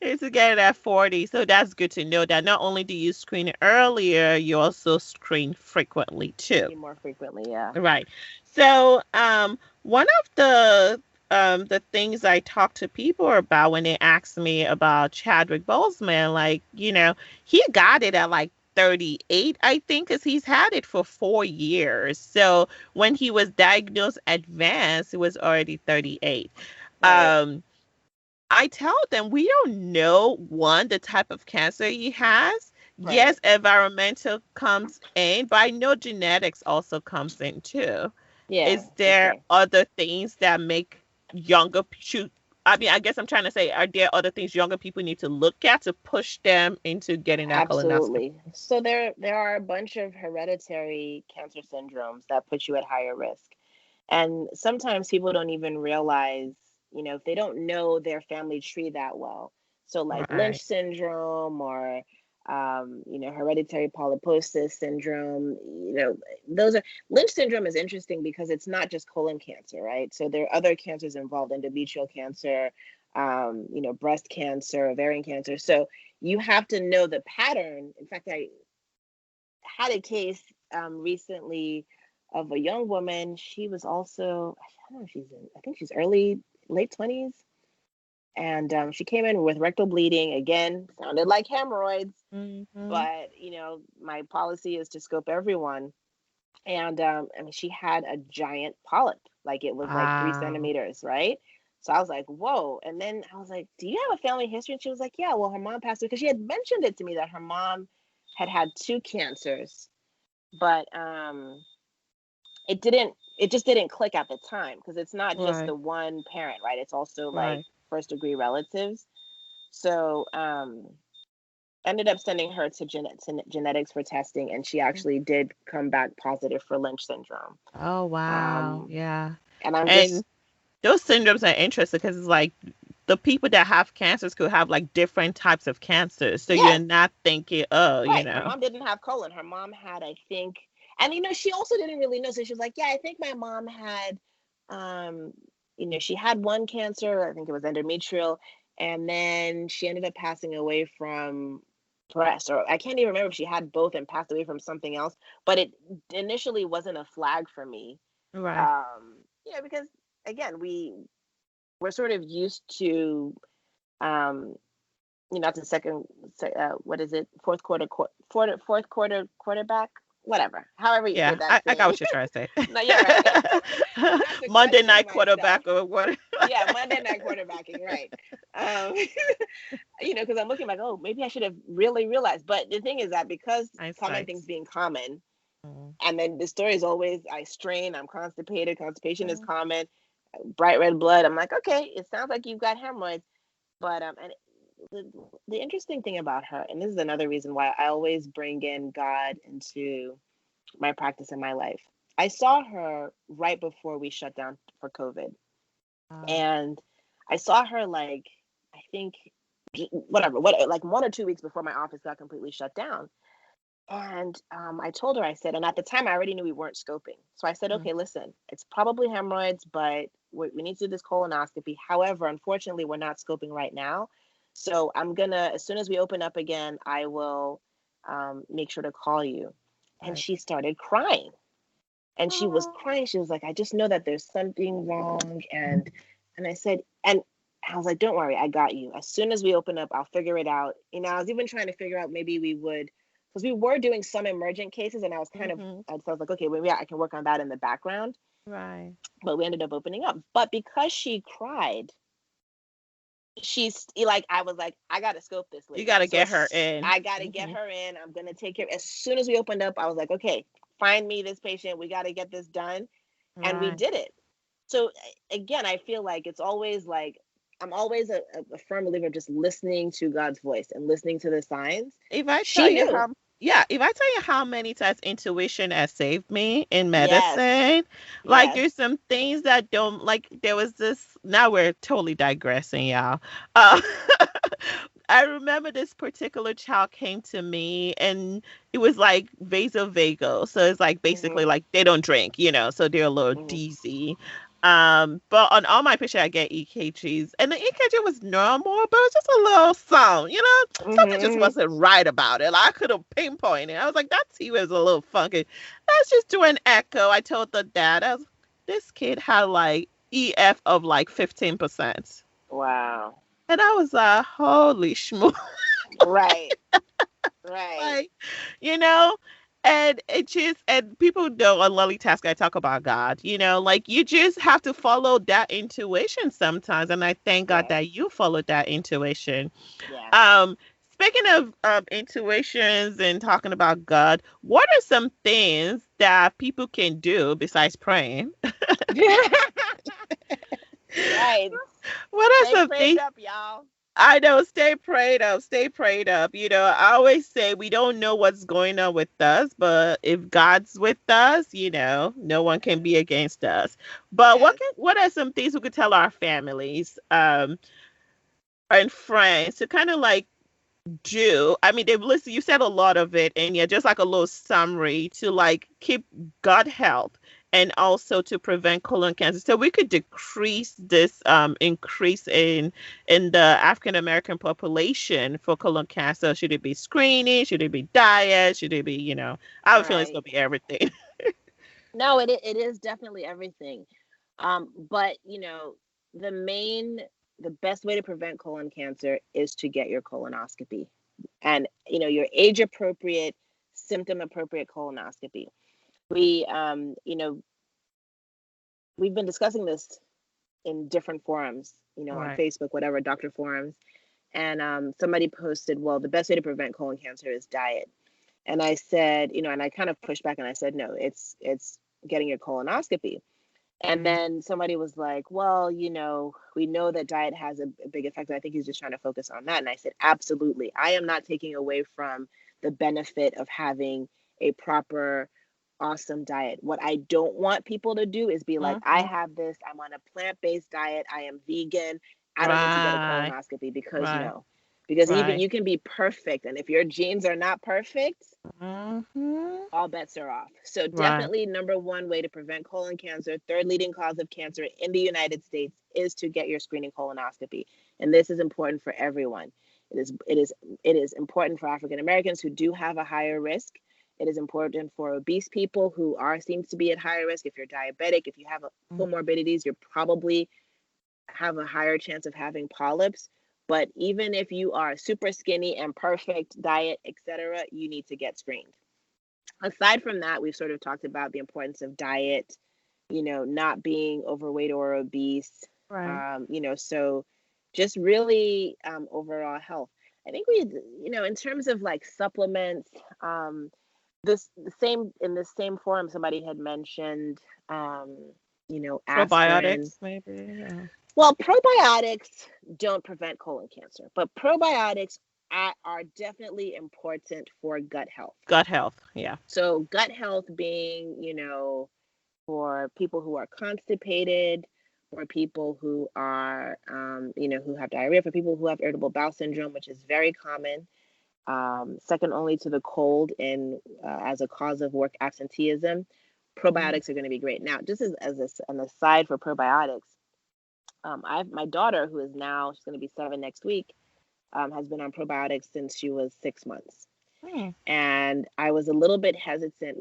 You need to get it at 40. So that's good to know that not only do you screen earlier, you also screen frequently too. More frequently, yeah. Right. So, one of the things I talk to people about when they ask me about Chadwick Boseman, like, he got it at like 38, I think, because he's had it for 4 years. So when he was diagnosed advanced, it was already 38. Right. I tell them we don't know one, the type of cancer he has. yes, environmental comes in, but I know genetics also comes in too. Yeah, Is for there sure. other things that make younger shoot? I mean, I guess I'm trying to say, are there other things younger people need to look at to push them into getting that colonoscopy? Absolutely. So there are a bunch of hereditary cancer syndromes that put you at higher risk. And sometimes people don't even realize, if they don't know their family tree that well. So like Right, Lynch syndrome or hereditary polyposis syndrome, those are Lynch syndrome is interesting because it's not just colon cancer, right? So there are other cancers involved, endometrial cancer, breast cancer, ovarian cancer. So you have to know the pattern. In fact, I had a case recently of a young woman. She was also, I don't know if I think she's late 20s. And she came in with rectal bleeding. Again, sounded like hemorrhoids, hmm, but, my policy is to scope everyone. And I mean, she had a giant polyp, like it was like three wow, centimeters, right? So I was like, whoa. And then I was like, do you have a family history? And she was like, yeah, well, her mom passed away because she had mentioned it to me that her mom had two cancers, but it just didn't click at the time because it's not just right, the one parent, right? It's also like right. first degree relatives. So ended up sending her to genetics for testing, and she actually did come back positive for Lynch syndrome. Oh, wow, um yeah. and I'm And just those syndromes are interesting because it's like the people that have cancers could have like different types of cancers. So you're Yes, not thinking, oh, right, her mom didn't have colon. Her mom had, I think, and she also didn't really know, so she was like, yeah, I think my mom had um she had one cancer, I think it was endometrial, and then she ended up passing away from breast, or I can't even remember if she had both and passed away from something else, but it initially wasn't a flag for me. right. Because again, we're sort of used to um not the second, what is it, fourth quarter quarterback, whatever, however you say Yeah, that I got thing. what you're trying to say. No, you're right. I have to Monday question night myself. quarterback or what? Yeah, Monday night quarterbacking, right. um because I'm looking like, oh, maybe I should have really realized, but the thing is that because common Hindsight. things being common, Mm. and then the story is always, I strain, I'm constipated, constipation is Mm. common, bright red blood, I'm like, okay, it sounds like you've got hemorrhoids. But and the, the interesting thing about her, and this is another reason why I always bring in God into my practice in my life. I saw her right before we shut down for COVID, Wow. and I saw her like, I think, whatever, like 1 or 2 weeks before my office got completely shut down. And I told her, I said, and at the time I already knew we weren't scoping. So I said, Mm. okay, listen, it's probably hemorrhoids, but we need to do this colonoscopy. However, unfortunately, we're not scoping right now. So I'm going to, as soon as we open up again, I will make sure to call you. And Right. she started crying. And she was Oh, crying. She was like, I just know that there's something wrong. And I said, and I was like, don't worry, I got you. As soon as we open up, I'll figure it out. I was even trying to figure out, maybe we would, because we were doing some emergent cases, and I was kind of, mm-hmm. I was like, okay, maybe I can work on that in the background. Right. But we ended up opening up. But because she cried, she's like, I was like, I got to scope this You lady. got to So get her in. I got to get Hmm. her in. I'm going to take care. As soon as we opened up, I was like, okay, find me this patient. We got to get this done. And we Right. did it. So again, I feel like it's always like, I'm always a firm believer of just listening to God's voice and listening to the signs. If I tell She you knew. how, yeah, if I tell you how many times intuition has saved me in Yes. medicine, like Yes. there's some things that don't, like there was this, now we're totally digressing, y'all. Uh, I remember this particular child came to me and it was like vasovagal. So it's like basically Hmm. like they don't drink, so they're a little Hmm. dizzy. But on all my pictures, I get EKGs, and the EKG was normal, but it was just a little sound, something just Hmm. wasn't right about it. Like, I could have pinpointed. I was like, that T was a little funky. Let's just do an echo. I told the dad, this kid had like EF of like 15%. Wow. And I was like, holy schmoo. Right. Right. Like, you know, and it just, and people know on LollieTasking, I talk about God, like you just have to follow that intuition sometimes. And I thank God Yes. that you followed that intuition. Yes. Um, Speaking of intuitions and talking about God, what are some things that people can do besides praying? Right. What are Stay some prayed things? up, y'all. I know, stay prayed up, stay prayed up. I always say we don't know what's going on with us, but if God's with us, no one can be against us. But Yes. what are some things we could tell our families and friends to kind of like do? I mean, they've listened, you said a lot of it, and yeah, just like a little summary to like keep gut health and also to prevent colon cancer. So we could decrease this increase in the African American population for colon cancer. Should it be screening? Should it be diet? Should it be, I have a feeling it's Right. gonna be everything. No, it is definitely everything. But the main, the best way to prevent colon cancer is to get your colonoscopy, and your age appropriate, symptom appropriate colonoscopy. We, we've been discussing this in different forums, on Right. Facebook, whatever, doctor forums, and somebody posted, well, the best way to prevent colon cancer is diet. And I said, and I kind of pushed back and I said, no, it's getting your colonoscopy. And Mm. then somebody was like, well, we know that diet has a big effect. I think he's just trying to focus on that. And I said, absolutely. I am not taking away from the benefit of having a proper, awesome diet. What I don't want people to do is be like, I Mhm. have this, I'm on a plant-based diet, I am vegan, I don't need to get a Right. colonoscopy, because Right. no. Because even Right. you can be perfect. And if your genes are not perfect, Mhm. all bets are off. So Right. definitely number one way to prevent colon cancer, third leading cause of cancer in the United States, is to get your screening colonoscopy. And this is important for everyone. It is important for African Americans who do have a higher risk. It is important for obese people who seems to be at higher risk. If you're diabetic, if you have comorbidities, you're probably have a higher chance of having polyps. But even if you are super skinny and perfect diet, etc., you need to get screened. Aside from that, we've sort of talked about the importance of diet, not being overweight or obese, Right. so just really overall health. I think we, in terms of like supplements, this the same in the same forum, somebody had mentioned, aspirin. Probiotics, maybe. Well, probiotics don't prevent colon cancer, but probiotics are definitely important for gut health. Gut health. Yeah. So gut health being, for people who are constipated, for people who are, who have diarrhea, for people who have irritable bowel syndrome, which is very common, second only to the cold in as a cause of work absenteeism. Mm. Probiotics are going to be great. Now, just an aside for probiotics, I have my daughter, who is now, she's going to be 7 next week, has been on probiotics since she was 6 months. Mm. And I was a little bit hesitant.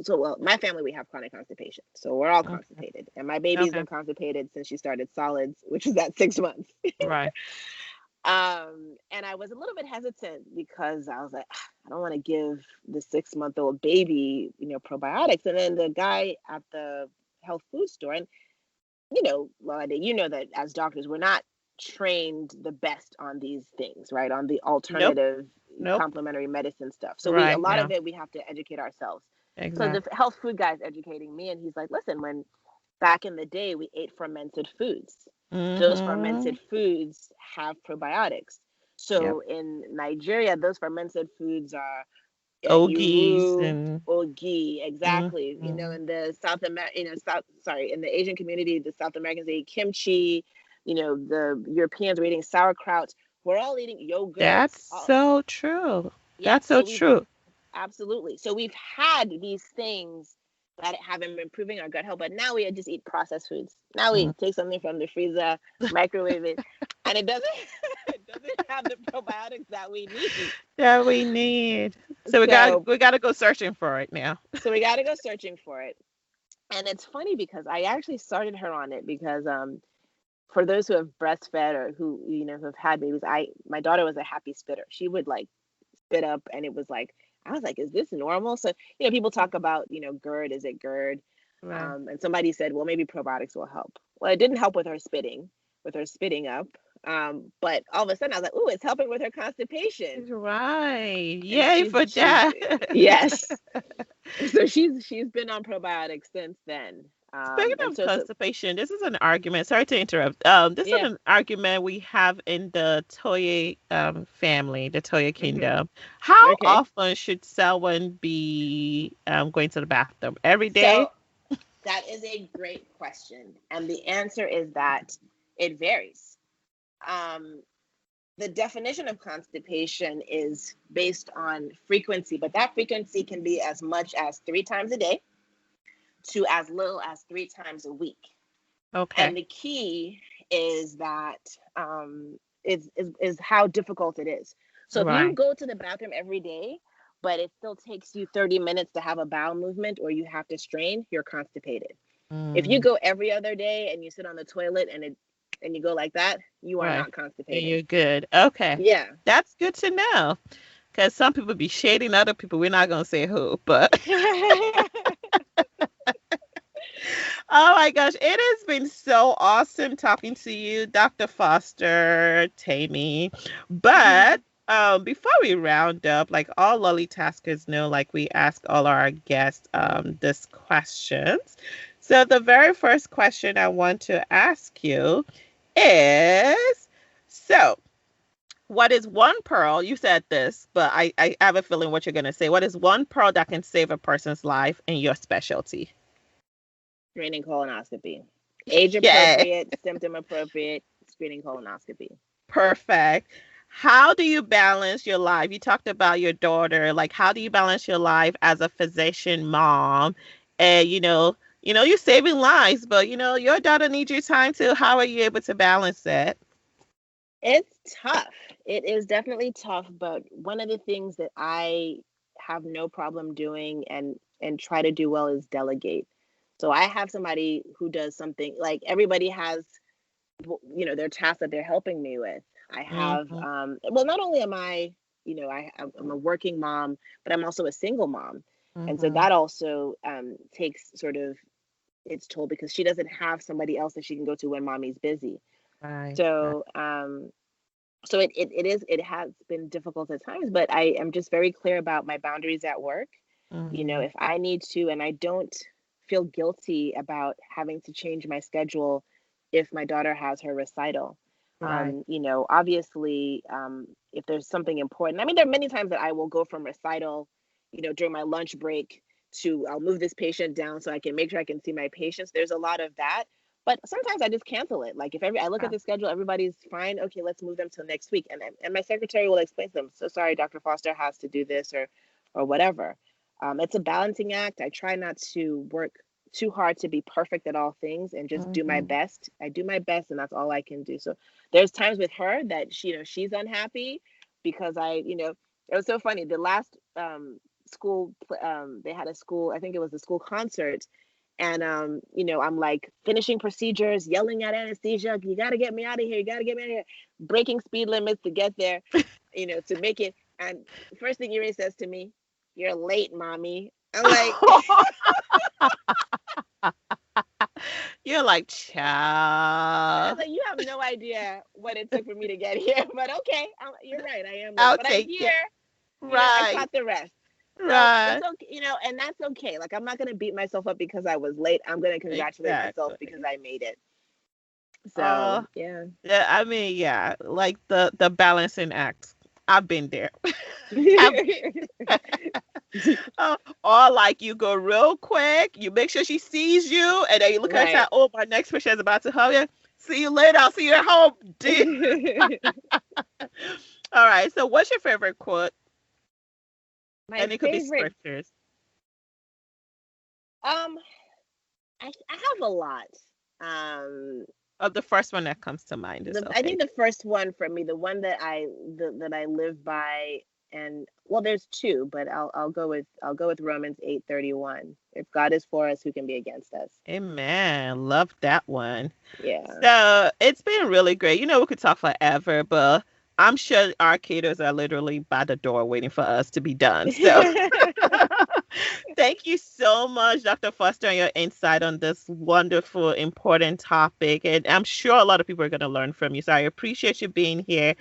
So, well, my family, we have chronic constipation. So we're all Okay. constipated. And my baby's Okay. been constipated since she started solids, which is at 6 months. Right. And I was a little bit hesitant because I was like, I don't want to give the 6-month-old baby, probiotics. And then the guy at the health food store, and well, that as doctors, we're not trained the best on these things, right? On the Nope. alternative Nope. complementary medicine stuff. So a Right. lot Yeah. of it, we have to educate ourselves. So the Exactly. health food guy is educating me, and he's like, listen, when back in the day, we ate fermented foods. Those Mm-hmm. fermented foods have probiotics. Yep. So in Nigeria, those fermented foods are Ogies Iru, and Ogi, exactly. mm-hmm. In the in the Asian community, the South Americans they eat kimchi. The Europeans were eating sauerkraut. We're all eating That's yogurts. so true. Yeah, That's so so we've true. absolutely. So we've had these things that have been improving our gut health, but now we just eat processed foods. Now we Mm. take something from the freezer, microwave it, and it doesn't it doesn't have the probiotics that we need. That we need. So we got So we got to go searching for it now. so we got to go searching for it. And it's funny because I actually started her on it because for those who have breastfed or who have had babies, my daughter was a happy spitter. She would like spit up, and it was like, I was like, is this normal? So people talk about GERD, is it GERD? Right. And somebody said, well, maybe probiotics will help. Well, it didn't help with her spitting up. But all of a sudden I was like, "Ooh, it's helping with her constipation." Right. And Yay for she's that. yes. So she's been on probiotics since then. Speaking And of so constipation, this is an argument. Sorry to interrupt. This is yeah. an argument we have in the Toya family, the Toya Hmm. kingdom. How Okay. often should someone be going to the bathroom? Every day? So that is a great question. And the answer is that it varies. Um, the definition of constipation is based on frequency, but that frequency can be as much as 3 times a day to as little as 3 times a week. Okay. And the key is that is how difficult it is. So if you Right. go to the bathroom every day, but it still takes you 30 minutes to have a bowel movement or you have to strain, you're constipated. If you Mm, go every other day and you sit on the toilet and you go like that, you are right. not And constipated. you're good. Okay. Yeah. That's good to know. Because some people be shading other people. We're not going to say who, but oh my gosh, it has been so awesome talking to you, Dr. Foster, Tammy. But before we round up, like all Lolly Taskers know, like we ask all our guests this questions. So the very first question I want to ask you is, so what is one pearl? You said this, but I have a feeling what you're gonna say. What is one pearl that can save a person's life in your specialty? Screening colonoscopy. Age Yeah. appropriate, symptom appropriate screening colonoscopy. Perfect. How do you balance your life? You talked about your daughter. Like, how do you balance your life as a physician mom? And you're saving lives, but your daughter needs your time too. How are you able to balance it? It's tough. It is definitely tough, but one of the things that I have no problem doing and try to do well is delegate. So I have somebody who does something like everybody has their tasks that they're helping me with. I have Hmm. well, not only am I, I'm a working mom, but I'm also a single mom. And so Hmm. that also takes sort of its toll because she doesn't have somebody else that she can go to when mommy's busy. Right. Right. So so it has been difficult at times, but I am just very clear about my boundaries at work. Hmm. If I need to, and I don't feel guilty about having to change my schedule if my daughter has her recital. Right. Obviously, if there's something important, I mean, there are many times that I will go from recital, during my lunch break to I'll move this patient down so I can make sure I can see my patients. There's a lot of that. But sometimes I just cancel it. Like if I look at Right. the schedule, everybody's fine. Okay, let's move them till next week. And my secretary will explain to them. So sorry, Dr. Foster has to do this or whatever. It's a balancing act. I try not to work too hard to be perfect at all things and just do my Hmm. best. I do my best, and that's all I can do. So there's times with her that she's unhappy because it was so funny. The last school, they had a school. I think it was a school concert, and I'm like finishing procedures, yelling at anesthesia, you got to get me out of here, you got to get me out of here, breaking speed limits to get there, to make it. And first thing Yuri says to me, "You're late, mommy." I'm like, You're like, I was child, like, you have no idea what it took for me to get here, but okay, you're right, I am late, I'll but I'm take it. here. I Right. caught the rest. So it's Right. okay, and that's okay. Like I'm not gonna beat myself up because I was late. I'm gonna congratulate myself because Exactly. I made it. So Oh, yeah. yeah, I mean, yeah, like the balancing act. I've been there. I've, uh, or like you go real quick, you make sure she sees you, and then you look at her and say, Right. "Oh, my next patient is about to hug you. See you later. I'll see you at home." All right. So, what's your favorite quote? My And it could be favorite, scriptures. um, I have a lot. Um, Of the first one that comes to mind is I okay. think the first one for me, the one that I live by, and well, there's two, but I'll go with Romans 8:31. If God is for us, who can be against us? Amen. Love that one. Yeah. So it's been really great. We could talk forever, but I'm sure our caterers are literally by the door waiting for us to be done. So thank you so much, Dr. Foster, and your insight on this wonderful, important topic. And I'm sure a lot of people are going to learn from you. So I appreciate you being here.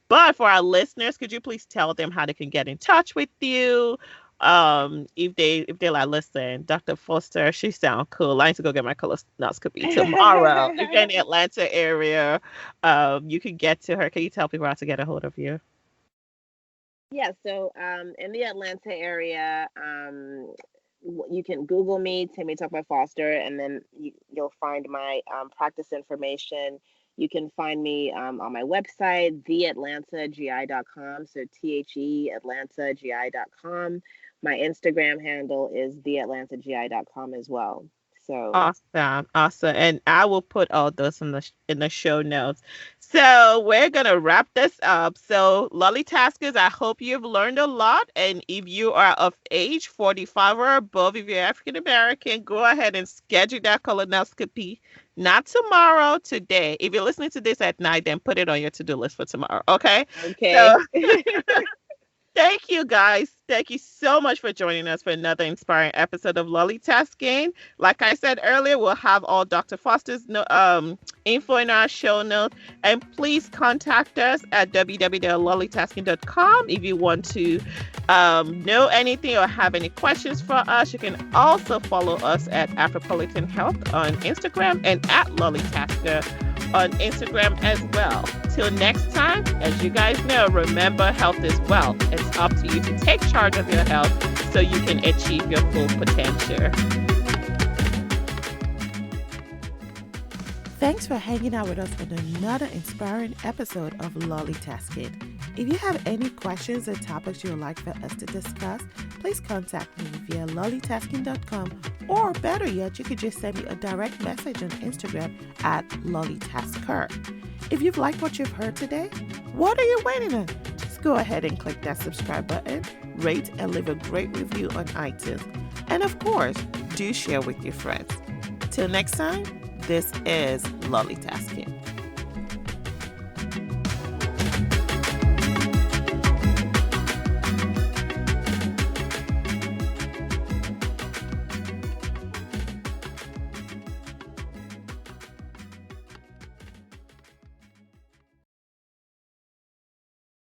But for our listeners, could you please tell them how they can get in touch with you? If they like, listen, Dr. Foster, she sounds cool. I need to go get my colonoscopy tomorrow. If you're in the Atlanta area, you can get to her. Can you tell people how to get a hold of you? Yeah, so in the Atlanta area, you can Google me, Temi Talk by Foster, and then you'll find my practice information. You can find me on my website, theatlantagi.com, so theatlantagi.com. My Instagram handle is theatlantagi.com as well. So Awesome, awesome, and I will put all those in the show notes. So we're gonna wrap this up. So, Lolly Taskers, I hope you've learned a lot. And if you are of age 45 or above, if you're African American, go ahead and schedule that colonoscopy. Not tomorrow, today. If you're listening to this at night, then put it on your to-do list for tomorrow. Okay. okay. So thank you, guys. Thank you so much for joining us for another inspiring episode of LollieTasking. Like I said earlier, we'll have all Dr. Foster's info in our show notes. And please contact us at www.lollietasking.com if you want to know anything or have any questions for us. You can also follow us at AfroPolitan Health on Instagram and at LollieTasker on Instagram as well. Till next time, as you guys know, remember, health is wealth. It's up to you to take charge of your health so you can achieve your full potential. Thanks for hanging out with us on another inspiring episode of LollieTasking. If you have any questions or topics you would like for us to discuss, please contact me via lollytasking.com, or better yet, you could just send me a direct message on Instagram at LollieTasker. If you've liked what you've heard today, what are you waiting on? Just go ahead and click that subscribe button, rate, and leave a great review on iTunes. And of course, do share with your friends. Till next time, this is LollieTasking.